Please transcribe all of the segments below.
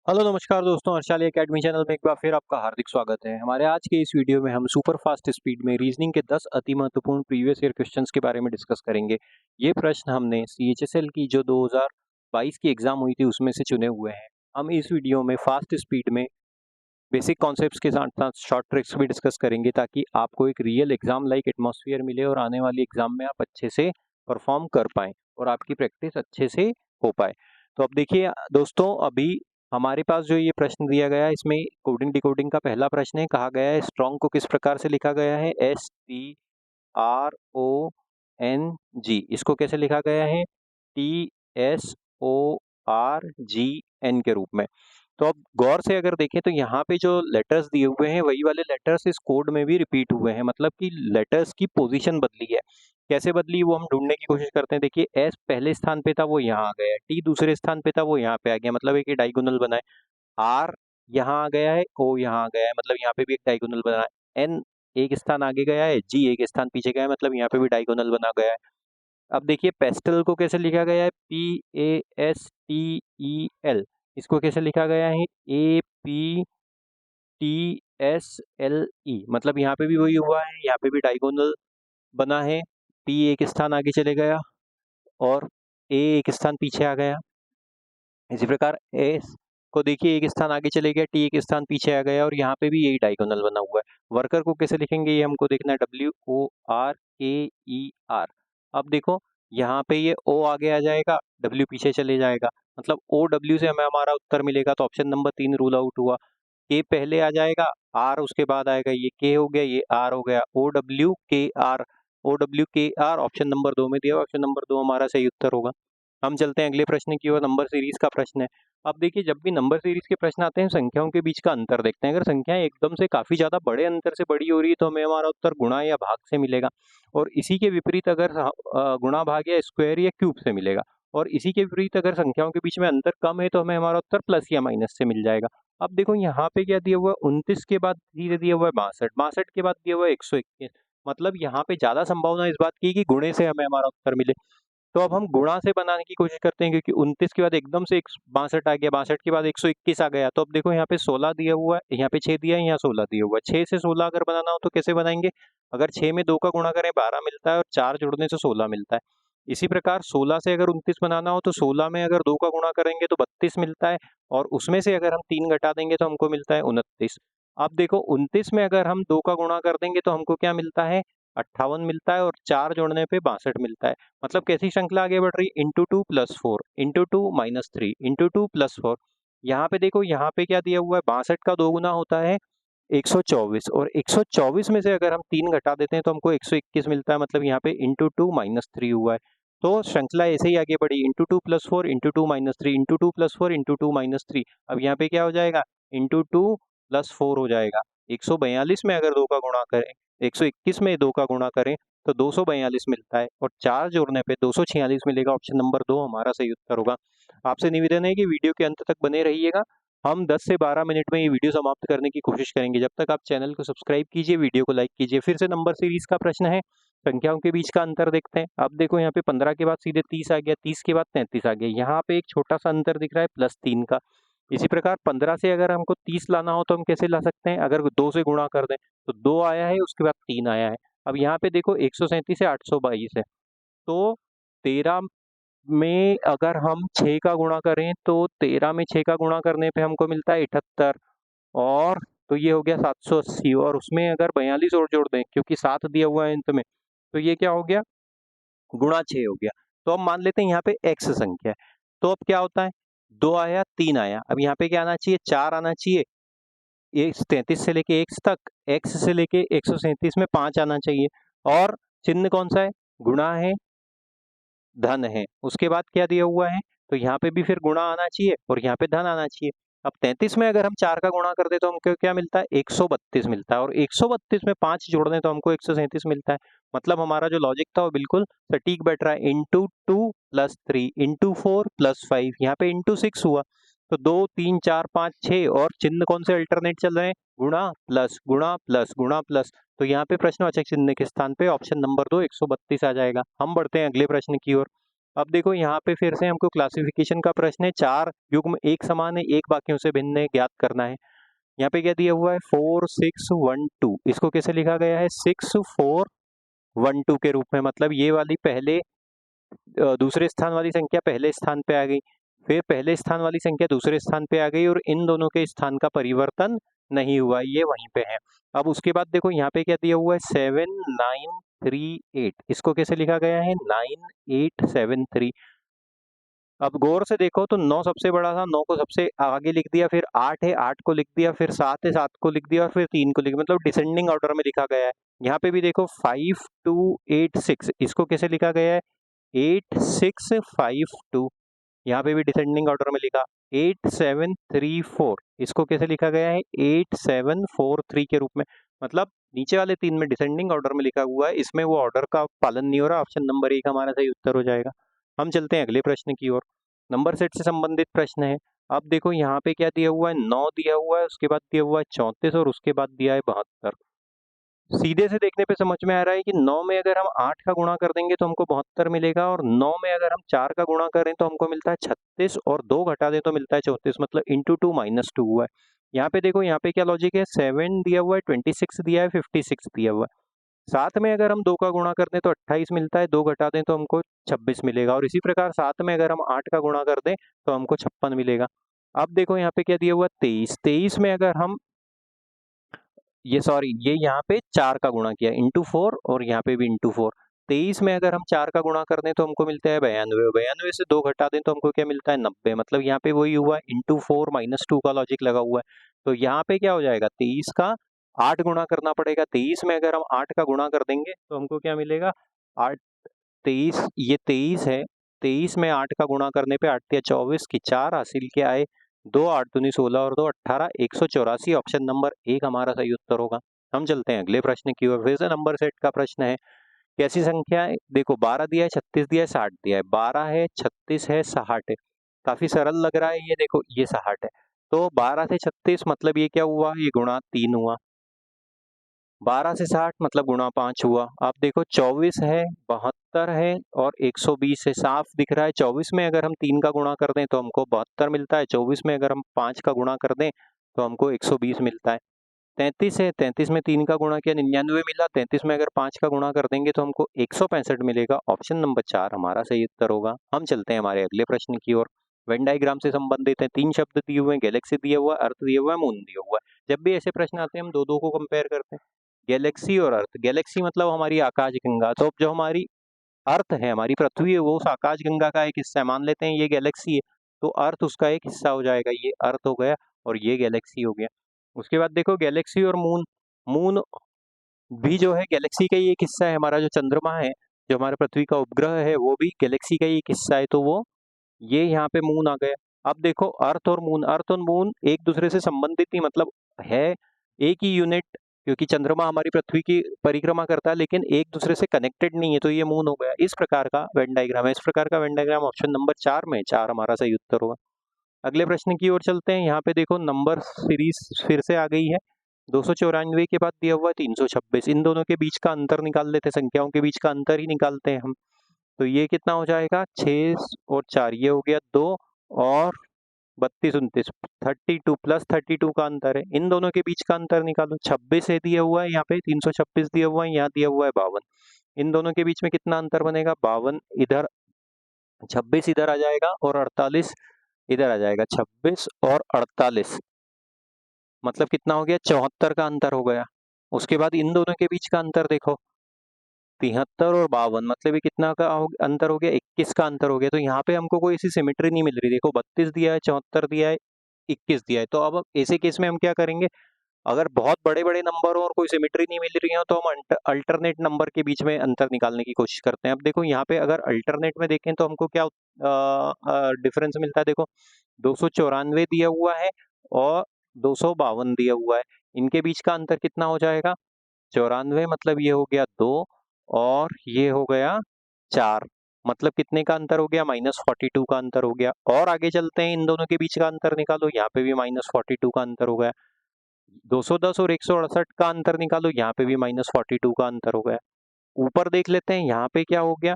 Hello नमस्कार दोस्तों, Harshali academy channel में एक बार फिर आपका हार्दिक स्वागत है। हमारे आज के इस वीडियो में हम सुपर फास्ट स्पीड में रीजनिंग के 10 अति महत्वपूर्ण प्रीवियस ईयर क्वेश्चंस के बारे में डिस्कस करेंगे। ये प्रश्न हमने सीएचएसएल की जो 2022 की एग्जाम हुई थी उसमें से चुने हुए हैं। हम इस वीडियो में फास्ट स्पीड में बेसिक कॉन्सेप्ट्स के साथ साथ शॉर्ट ट्रिक्स भी डिस्कस करेंगे ताकि आपको एक रियल एग्जाम लाइक एटमॉस्फेयर मिले और आने वाली एग्जाम में आप अच्छे से परफॉर्म कर पाएँ और आपकी प्रैक्टिस अच्छे से हो पाए। तो अब देखिए दोस्तों, अभी हमारे पास जो ये प्रश्न दिया गया है इसमें कोडिंग डिकोडिंग का पहला प्रश्न है। कहा गया है स्ट्रॉन्ग को किस प्रकार से लिखा गया है, STRONG। इसको कैसे लिखा गया है, TSORGN के रूप में। तो अब गौर से अगर देखें तो यहाँ पे जो लेटर्स दिए हुए हैं वही वाले लेटर्स इस कोड में भी रिपीट हुए हैं, मतलब कि लेटर्स की पोजीशन बदली है। कैसे बदली वो हम ढूंढने की कोशिश करते हैं। देखिए एस पहले स्थान पे था वो यहाँ आ गया है, टी दूसरे स्थान पे था वो यहाँ पे आ गया, मतलब एक डायगोनल बना है। आर यहाँ आ गया है, ओ यहाँ आ गया है, मतलब यहाँ पे भी एक डायगोनल बना है। एन एक स्थान आगे गया है, जी एक स्थान पीछे गया है, मतलब यहाँ पे भी डायगोनल बना गया है। अब देखिए पेस्टल को कैसे लिखा गया है, PASTEL। इसको कैसे लिखा गया है, APTSLE, मतलब यहाँ पे भी वही हुआ है, यहाँ पे भी डायगोनल बना है। P एक स्थान आगे चले गया और A एक स्थान पीछे आ गया। इसी प्रकार एस को देखिए एक स्थान आगे चले गया, टी एक स्थान पीछे आ गया और यहाँ पे भी यही डायगोनल बना हुआ है। वर्कर को कैसे लिखेंगे ये हमको देखना है, WORKER। अब देखो यहाँ पे ये O आगे आ जाएगा, W पीछे चले जाएगा, मतलब OW से हमें हमारा उत्तर मिलेगा। तो ऑप्शन नंबर 3 रूल आउट हुआ। K पहले आ जाएगा, R उसके बाद आएगा, ये K हो गया, ये R हो गया, OWKR ऑप्शन नंबर 2 में दिया, ऑप्शन नंबर 2 हमारा सही उत्तर होगा। हम चलते हैं अगले प्रश्न की ओर। नंबर सीरीज का प्रश्न है। अब देखिए जब भी नंबर सीरीज के प्रश्न आते हैं संख्याओं के बीच का अंतर देखते हैं। अगर संख्याएं एकदम से काफी ज्यादा बड़े अंतर से बड़ी हो रही है तो हमें हमारा उत्तर गुणा या भाग से मिलेगा, और इसी के विपरीत अगर गुणा भाग या स्क्वायर या क्यूब से मिलेगा, और इसी के विपरीत अगर संख्याओं के बीच में अंतर कम है तो हमें हमारा उत्तर प्लस या माइनस से मिल जाएगा। अब देखो यहाँ पे क्या दिया हुआ है, 29 के बाद धीरे दिया हुआ है 62, 62 के बाद दिया हुआ है 121, मतलब यहाँ पे ज्यादा संभावना इस बात की कि गुणे से हमें हमारा उत्तर मिले। तो अब हम गुणा से बनाने की कोशिश करते हैं, क्योंकि 29 के बाद एकदम से 62 आ गया, 62 के बाद 121 आ गया। तो अब देखो यहाँ पे 16 दिया हुआ है, यहाँ पे 6 दिया है, यहाँ 16 दिया हुआ है। 6 से 16 अगर बनाना हो तो कैसे बनाएंगे, अगर 6 में 2 का गुणा करें 12 मिलता है और 4 जोड़ने से 16 मिलता है। इसी प्रकार 16 से अगर 29 बनाना हो तो 16 में अगर 2 का गुणा करेंगे तो 32 मिलता है, और उसमें से अगर हम 3 घटा देंगे तो हमको मिलता है 29। अब देखो 29 में अगर हम 2 का गुणा कर देंगे तो हमको क्या मिलता है, 58 मिलता है, और 4 जोड़ने पे 62 मिलता है। मतलब कैसी श्रृंखला आगे बढ़ रही है, into 2 plus 4, into 2 minus 3, into 2 plus 4। यहाँ पे देखो यहाँ पे क्या दिया हुआ है, 62 का 2 गुना होता है 124, और 124 में से अगर हम 3 घटा देते हैं तो हमको 121 मिलता है, मतलब यहाँ पे इंटू 2 माइनस 3 हुआ है। तो श्रृंखला ऐसे ही आगे बढ़ी, into 2 plus 4, into 2 minus 3, into 2 plus 4, into 2 minus 3। अब यहाँ पे क्या हो जाएगा, इंटू 2 प्लस 4 हो जाएगा। 142 में अगर 2 का गुणा करें, 121 में 2 का गुणा करें तो 242 मिलता है, और 4 जोड़ने पे 246 मिलेगा। ऑप्शन नंबर 2 हमारा सही उत्तर होगा। आपसे निवेदन है कि वीडियो के अंत तक बने रहिएगा। हम 10 से 12 मिनट में ये वीडियो समाप्त करने की कोशिश करेंगे। जब तक आप चैनल को सब्सक्राइब कीजिए, वीडियो को लाइक कीजिए। फिर से नंबर सीरीज का प्रश्न है, संख्याओं के बीच का अंतर देखते हैं। अब देखो यहाँ पे 15 के बाद सीधे 30 आ गया, 30 के बाद 33 आ गया, यहाँ पे एक छोटा सा अंतर दिख रहा है +3 का। इसी प्रकार 15 से अगर हमको 30 लाना हो तो हम कैसे ला सकते हैं, अगर 2 से गुणा कर दें तो 2 आया है, उसके बाद 3 आया है। अब यहाँ पे देखो 137 है, 822 है, तो 13 में अगर हम 6 का गुणा करें तो 13 में 6 का गुणा करने पे हमको मिलता है 78, और तो ये हो गया 780, और उसमें अगर 42 और जोड़ दें क्योंकि 7 दिया हुआ है अंत में, तो ये क्या हो गया, गुणा 6 हो गया। तो अब मान लेते हैं यहाँ पे x संख्या है, तो अब क्या होता है, 2 आया 3 आया, अब यहाँ पे क्या आना चाहिए, 4 आना चाहिए। ये 33 से लेके x तक, x से लेके 137 में 5 आना चाहिए, और चिन्ह कौन सा है, गुणा है, धन है। उसके बाद क्या दिया हुआ है, तो यहाँ पे भी फिर गुणा आना चाहिए और यहाँ पे धन आना चाहिए। अब 33 में अगर हम 4 का गुणा कर दे तो हमको क्या मिलता है, 132 मिलता है, और 132 में 5 जोड़ दें तो हमको 137 मिलता है। मतलब हमारा जो लॉजिक था वो बिल्कुल सटीक बैठ रहा है। इंटू 2 प्लस 3, इंटू 4 प्लस 5, यहाँ पे इंटू 6 हुआ, तो 2 3 4 5 6, और चिन्ह कौन से अल्टरनेट चल रहे हैं, गुणा प्लस गुणा प्लस गुणा प्लस। तो यहाँ पे प्रश्नवाचक चिन्ह के स्थान पे ऑप्शन नंबर 2 132 आ जाएगा। हम बढ़ते हैं अगले प्रश्न की ओर। अब देखो यहाँ पे फिर से हमको क्लासिफिकेशन का प्रश्न है, 4 युग्म एक समान है, एक बाकियों से भिन्न है, ज्ञात करना है। यहाँ पे क्या दिया हुआ है 4 6 1 2, इसको कैसे लिखा गया है 6 4 1 2 के रूप में, मतलब ये वाली पहले दूसरे स्थान वाली संख्या पहले स्थान पे आ गई, फिर पहले स्थान वाली संख्या दूसरे स्थान पे आ गई और इन दोनों के स्थान का परिवर्तन नहीं हुआ, ये वहीं पे है। अब उसके बाद देखो यहाँ पे क्या दिया हुआ है 7 9 3 8, इसको कैसे लिखा गया है 9 8 7 3। अब गौर से देखो तो 9 सबसे बड़ा था, 9 को सबसे आगे लिख दिया, फिर 8 है 8 को लिख दिया, फिर 7 है 7 को लिख दिया और फिर 3 को लिख दिया, मतलब डिसेंडिंग ऑर्डर में लिखा गया है। यहाँ पे भी देखो 5 2 8 6, इसको कैसे लिखा गया है 8 6 5 2, यहाँ पे भी डिसेंडिंग ऑर्डर में लिखा। 8 7 3 4, इसको कैसे लिखा गया है 8 7 4 3 के रूप में, मतलब नीचे वाले 3 में डिसेंडिंग ऑर्डर में लिखा हुआ है, इसमें वो ऑर्डर का पालन नहीं हो रहा। ऑप्शन नंबर 1 हमारा सही उत्तर हो जाएगा। हम चलते हैं अगले प्रश्न की ओर। नंबर सेट से संबंधित प्रश्न है। अब देखो यहाँ पे क्या दिया हुआ है 9 दिया हुआ है, उसके बाद दिया हुआ है 34 और उसके बाद दिया है 72। सीधे से देखने पे समझ में आ रहा है कि 9 में अगर हम 8 का गुणा कर देंगे तो हमको 72 मिलेगा, और 9 में अगर हम 4 का गुणा करें तो हमको मिलता है 36, और 2 घटा दें तो मिलता है 34, मतलब इंटू 2 माइनस 2 हुआ है। यहाँ पे देखो यहाँ पे क्या लॉजिक है, 7 दिया हुआ है, 26 दिया है, 56 दिया हुआ है। साथ में अगर हम 2 का गुणा कर दें तो 28 मिलता है, 2 घटा दें तो हमको 26 मिलेगा, और इसी प्रकार साथ में अगर हम 8 का गुणा कर दें तो हमको 56 मिलेगा। अब देखो यहाँ पे क्या दिया हुआ है 23, 23 में अगर हम ये यहाँ पे 4 का गुणा किया इंटू 4, और यहाँ पे भी इंटू 4। 23 में अगर हम 4 का गुणा कर दें तो हमको मिलता है 92, 92 से 2 घटा दें तो हमको क्या मिलता है 90, मतलब यहाँ पे वही हुआ इंटू 4 माइनस 2 का लॉजिक लगा हुआ है। तो यहाँ पे क्या हो जाएगा 23 का 8 गुणा करना पड़ेगा, 23 में अगर हम 8 का गुणा कर देंगे तो हमको क्या मिलेगा 8 23, ये 23 है, 23 में 8 का गुणा करने पे 8 या 24 की 4 हासिल क्या आए 2 8 दूनी 16 और 2 18, 184। ऑप्शन नंबर 1 हमारा सही उत्तर होगा। हम चलते हैं अगले प्रश्न की ओर। फिर से नंबर सेट का प्रश्न है। कैसी संख्या है, देखो 12 दिया है, 36 दिया है, 60 दिया है, 12 है 36 है 60 है, काफी सरल लग रहा है ये, देखो ये 60 है, तो 12 से 36 मतलब ये क्या हुआ, ये गुणा 3 हुआ, 12 से 60 मतलब गुणा 5 हुआ। आप देखो 24 है, 72 है और 120 है, साफ दिख रहा है 24 में अगर हम 3 का गुणा कर दें तो हमको 72 मिलता है, 24 में अगर हम 5 का गुणा कर दें तो हमको 120 मिलता है। 33 है, 33 में 3 का गुणा किया 99 मिला, 33 में अगर 5 का गुणा कर देंगे तो हमको 165 मिलेगा। ऑप्शन नंबर 4 हमारा सही उत्तर होगा। हम चलते हैं हमारे अगले प्रश्न की ओर। वेन डायग्राम से संबंधित है, 3 शब्द दिए हुए हैं, गैलेक्सी दिया हुआ है, अर्थ दिया हुआ है, मून दिया हुआ है। जब भी ऐसे प्रश्न आते हैं हम दो को कंपेयर करते हैं, गैलेक्सी और अर्थ। गैलेक्सी मतलब हमारी आकाश गंगा, तो जो हमारी अर्थ है, हमारी पृथ्वी है, वो उस आकाश गंगा का एक हिस्सा है, मान लेते हैं ये गैलेक्सी है, तो अर्थ उसका एक हिस्सा हो जाएगा, ये अर्थ हो गया और ये गैलेक्सी हो गया। उसके बाद देखो गैलेक्सी और मून, मून भी जो है गैलेक्सी का ही एक हिस्सा है, हमारा जो चंद्रमा है, जो हमारे पृथ्वी का उपग्रह है, वो भी गैलेक्सी का ही एक हिस्सा है, तो वो ये यहाँ पे मून आ गया। अब देखो अर्थ और मून एक दूसरे से संबंधित ही, मतलब है एक ही यूनिट, क्योंकि चंद्रमा हमारी पृथ्वी की परिक्रमा करता है, लेकिन एक दूसरे से कनेक्टेड नहीं है, तो ये मून हो गया। इस प्रकार का वेन डायग्राम है, इस प्रकार का वेन डायग्राम ऑप्शन नंबर 4 में 4 हमारा सही उत्तर होगा। अगले प्रश्न की ओर चलते हैं। यहाँ पे देखो नंबर सीरीज फिर से आ गई है, 294 के बाद दिया हुआ है 326, इन दोनों के बीच का अंतर निकाल लेते हैं, संख्याओं के बीच का अंतर ही निकालते हैं हम। तो ये कितना हो जाएगा 6 और 4, ये हो गया 2 और 32 29, 32 प्लस 32 का अंतर है, इन दोनों के बीच का अंतर निकालो। 26 है दिया हुआ है, यहाँ पे 326 दिया हुआ है, यहाँ दिया हुआ है 52, इन दोनों के बीच में कितना अंतर बनेगा 52 इधर, 26 इधर आ जाएगा और 48 इधर आ जाएगा, 26 और 48 मतलब कितना हो गया 74 का अंतर हो गया। उसके बाद इन दोनों के बीच का अंतर देखो 73 और 52, मतलब ये कितना का अंतर हो गया 21 का अंतर हो गया। तो यहाँ पे हमको कोई ऐसी सिमेट्री नहीं मिल रही, देखो 32 दिया है, 74 दिया है, 21 दिया है। तो अब ऐसे केस में हम क्या करेंगे, अगर बहुत बड़े बड़े नंबर हो और कोई सिमेट्री नहीं मिल रही हो तो हम अल्टरनेट नंबर के बीच में अंतर निकालने की कोशिश करते हैं। अब देखो यहाँ पे अगर अल्टरनेट में देखें तो हमको क्या डिफरेंस मिलता है, देखो 294 दिया हुआ है और 252 दिया हुआ है, इनके बीच का अंतर कितना हो जाएगा 94, मतलब ये हो गया 2 और ये हो गया 4, मतलब कितने का अंतर हो गया -42 का अंतर हो गया। और आगे चलते हैं, इन दोनों के बीच का अंतर निकालो, यहाँ पे भी -42 का अंतर हो गया। 210 और 168 का अंतर निकालो, यहाँ पे भी -42 का अंतर हो गया। ऊपर देख लेते हैं यहाँ पे क्या हो गया,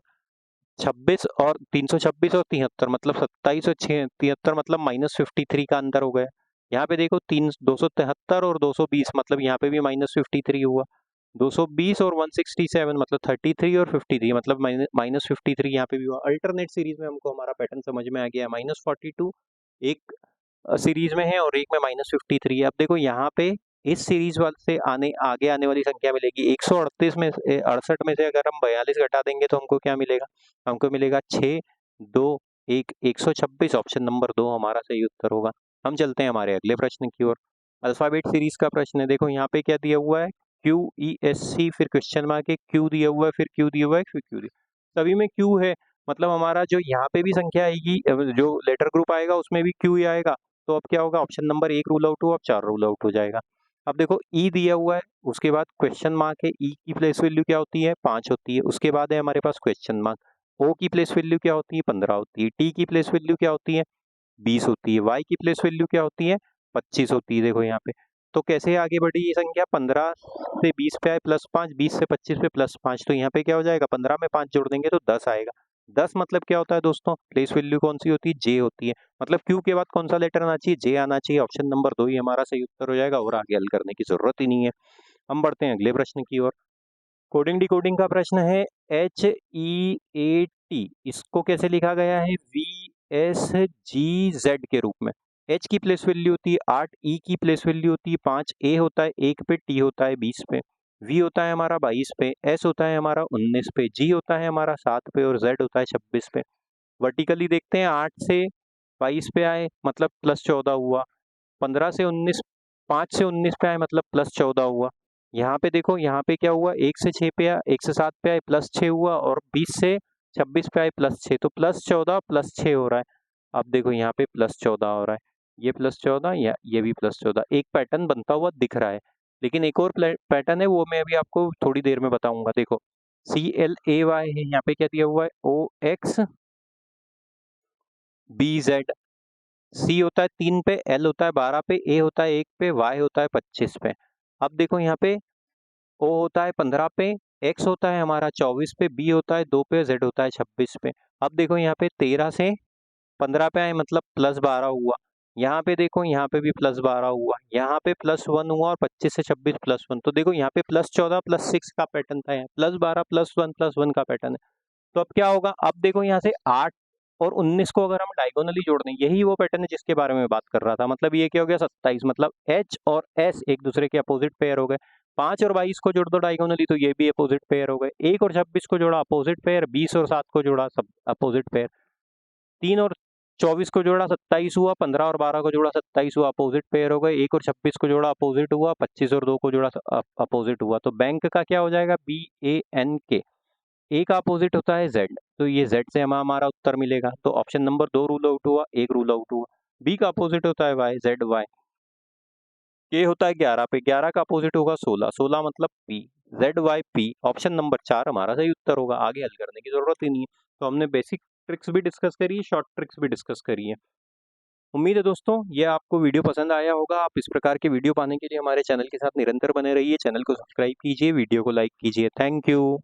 26 और 326 और 73 मतलब 27 और 73 मतलब -53 का अंतर हो गया। यहाँ पे देखो 273 और 220 मतलब यहाँ पे भी -53 हुआ। 220 और 167 मतलब 33 और 53 मतलब -53 यहाँ पे भी हुआ। अल्टरनेट सीरीज में हमको हमारा पैटर्न समझ में आ गया। -42 एक सीरीज में है और एक में -53 है। अब देखो यहाँ पे इस सीरीज वाले से आगे आने वाली संख्या मिलेगी 138 में 68 में से अगर हम 42 घटा देंगे तो हमको क्या मिलेगा? हमको मिलेगा 6 2 1 126। ऑप्शन नंबर 2 हमारा सही उत्तर होगा। हम चलते हैं हमारे अगले प्रश्न की ओर। अल्फाबेट सीरीज का प्रश्न है। देखो यहाँ पे क्या दिया हुआ है, QESC फिर क्वेश्चन मार्क है, Q दिया हुआ है, फिर Q दिया हुआ है, फिर Q दिया, सभी में Q है। मतलब हमारा जो यहाँ पे भी संख्या आएगी, जो लेटर ग्रुप आएगा उसमें भी Q ही आएगा। तो अब क्या होगा, ऑप्शन नंबर 1 रूल आउट हुआ, अब 4 रूल आउट हो जाएगा। अब देखो E दिया हुआ है, उसके बाद क्वेश्चन मार्क है। E की प्लेस वैल्यू क्या होती है? 5 होती है। उसके बाद है हमारे पास क्वेश्चन मार्क। O की प्लेस वैल्यू क्या होती है? 15 होती है। T की प्लेस वैल्यू क्या होती है? 20 होती है। Y की प्लेस वैल्यू क्या होती है? 25 होती है। देखो यहाँ पे तो कैसे आगे बढ़ी ये संख्या, 15 से 20 पे आए +5, 20 से 25 पे +5, तो यहाँ पे क्या हो जाएगा, 15 में 5 जोड़ देंगे तो 10 आएगा। 10 मतलब क्या होता है दोस्तों, प्लेस वैल्यू कौन सी होती है? जे होती है। मतलब क्यू के बाद कौन सा लेटर आना चाहिए? जे आना चाहिए। ऑप्शन नंबर 2 ही हमारा सही उत्तर हो जाएगा और आगे हल करने की जरूरत ही नहीं है। हम बढ़ते हैं अगले प्रश्न की ओर। कोडिंग डिकोडिंग का प्रश्न है। HEAT इसको कैसे लिखा गया है? VSGZ के रूप में। H की प्लेस वैल्यू होती है 8, E की प्लेस वैल्यू होती है 5, A होता है 1 पे, T होता है 20 पे, V होता है हमारा 22 पे, S होता है हमारा 19 पे, G होता है हमारा 7 पे और Z होता है 26 पे। वर्टिकली देखते हैं, 8 से 22 पे आए मतलब +14 हुआ, 15 से 19, 5 से 19 पे आए मतलब +14 हुआ। यहाँ पे देखो, यहाँ पे क्या हुआ, 1 से 6 पे आया, 1 से 7 पे आए +6 हुआ और 20 से 26 पे आए +6, तो +14 +6 हो रहा है। अब देखो यहाँ पे +14 हो रहा है, ये +14 या ये भी +14, एक पैटर्न बनता हुआ दिख रहा है। लेकिन एक और पैटर्न है, वो मैं अभी आपको थोड़ी देर में बताऊंगा। देखो CLAY है, यहाँ पे क्या दिया हुआ है? OXBZ। सी होता है 3 पे, एल होता है 12 पे, ए होता है 1 पे, वाई होता है 25 पे। अब देखो यहाँ पे ओ होता है 15 पे, एक्स होता है हमारा 24 पे, बी होता है 2 पे, जेड होता है 26 पे। अब देखो यहाँ पे 13 से 15 पे आए मतलब +12 हुआ। यहाँ पे देखो, यहाँ पे भी +12 हुआ, यहाँ पे +1 हुआ और 25 से 26 +1। तो देखो यहाँ पे +14 +6 का पैटर्न था, यहाँ +12 +1 का पैटर्न है। तो अब क्या होगा, अब देखो यहाँ से 8 और 19 को अगर हम डायगोनली जोड़ दें, यही वो पैटर्न है जिसके बारे में बात कर रहा था। मतलब ये क्या हो गया, 27, मतलब H और S एक दूसरे के अपोजिट पेयर हो गए। 5 और 22 को जोड़ दो डायगोनली तो ये भी अपोजिट पेयर हो गए। 1 और 26 को जोड़ा अपोजिट पेयर, 20 और 7 को जोड़ा सब अपोजिट पेयर, 3 और 24 को जोड़ा 27 हुआ, 15 और 12 को जोड़ा 27 हुआ, अपोजिट पेयर हो गए। 1 और 26 को जोड़ा अपोजिट हुआ, 25 और 2 को जोड़ा अपोजिट हुआ। तो बैंक का क्या हो जाएगा? BANK। ए का अपोजिट होता है जेड, तो ये जेड से हमारा उत्तर मिलेगा। तो ऑप्शन नंबर 2 रूल आउट हुआ, 1 रूल आउट हुआ। बी का अपोजिट होता है वाई, जेड वाई। के होता है 11 पे, 11 का अपोजिट होगा 16, 16 मतलब P, Z Y P. Option number 4 हमारा सही उत्तर होगा, आगे हल करने की जरूरत ही नहीं है। तो हमने बेसिक ट्रिक्स भी डिस्कस करी है, शॉर्ट ट्रिक्स भी डिस्कस करी है। उम्मीद है दोस्तों ये आपको वीडियो पसंद आया होगा। आप इस प्रकार के वीडियो पाने के लिए हमारे चैनल के साथ निरंतर बने रहिए। चैनल को सब्सक्राइब कीजिए, वीडियो को लाइक कीजिए। Thank you.